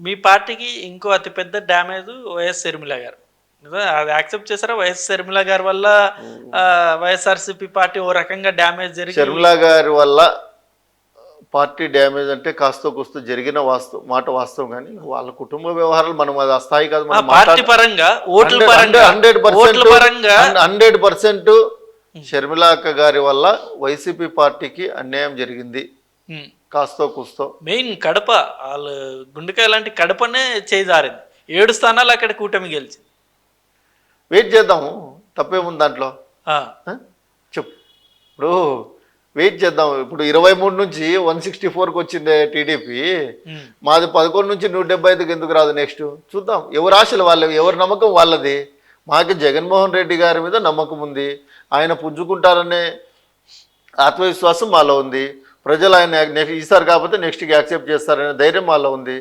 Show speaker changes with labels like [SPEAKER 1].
[SPEAKER 1] మీ పార్టీకి ఇంకో అతిపెద్ద డ్యామేజ్ వైఎస్ షర్మిల గారు. అది యాక్సెప్ట్ చేసారా? వైఎస్ షర్మిల గారి వల్ల వైఎస్ఆర్‌సీపీ పార్టీ ఓ రకంగా డ్యామేజ్ జరిగి
[SPEAKER 2] షర్మిల గారి వల్ల పార్టీ డ్యామేజ్ అంటే కాస్తో కూస్తో జరిగిన మాట వాస్తవం, కానీ వాళ్ళ కుటుంబ వ్యవహారాలు మనం అది ఆ స్థాయి కాదు. మనం
[SPEAKER 1] పార్టీ పరంగా ఓట్ల పరంగా
[SPEAKER 2] 100% షర్మిల అక్క గారి వల్ల వైసీపీ పార్టీకి అన్యాయం జరిగింది కాస్తో కూస్తో.
[SPEAKER 1] మెయిన్ కడప వాళ్ళు గుండెకాయ లాంటి కడపనే చేజారింది. 7 స్థానాలు అక్కడ కూటమి గెలిచింది.
[SPEAKER 2] వెయిట్ చేద్దాము, తప్పేముంది దాంట్లో చెప్పు. ఇప్పుడు వెయిట్ చేద్దాం. ఇప్పుడు 23 నుంచి 164కి వచ్చింది టీడీపీ, మాది 11 నుంచి 175కి ఎందుకు రాదు? నెక్స్ట్ చూద్దాం. ఎవరి ఆశలు వాళ్ళవి, ఎవరి నమ్మకం వాళ్ళది. మాకు జగన్మోహన్ రెడ్డి గారి మీద నమ్మకం ఉంది, ఆయన పుంజుకుంటారనే ఆత్మవిశ్వాసం మాలో ఉంది. ప్రజలు ఆయన ఈసారి కాకపోతే నెక్స్ట్కి యాక్సెప్ట్ చేస్తారనే ధైర్యం మాలో ఉంది.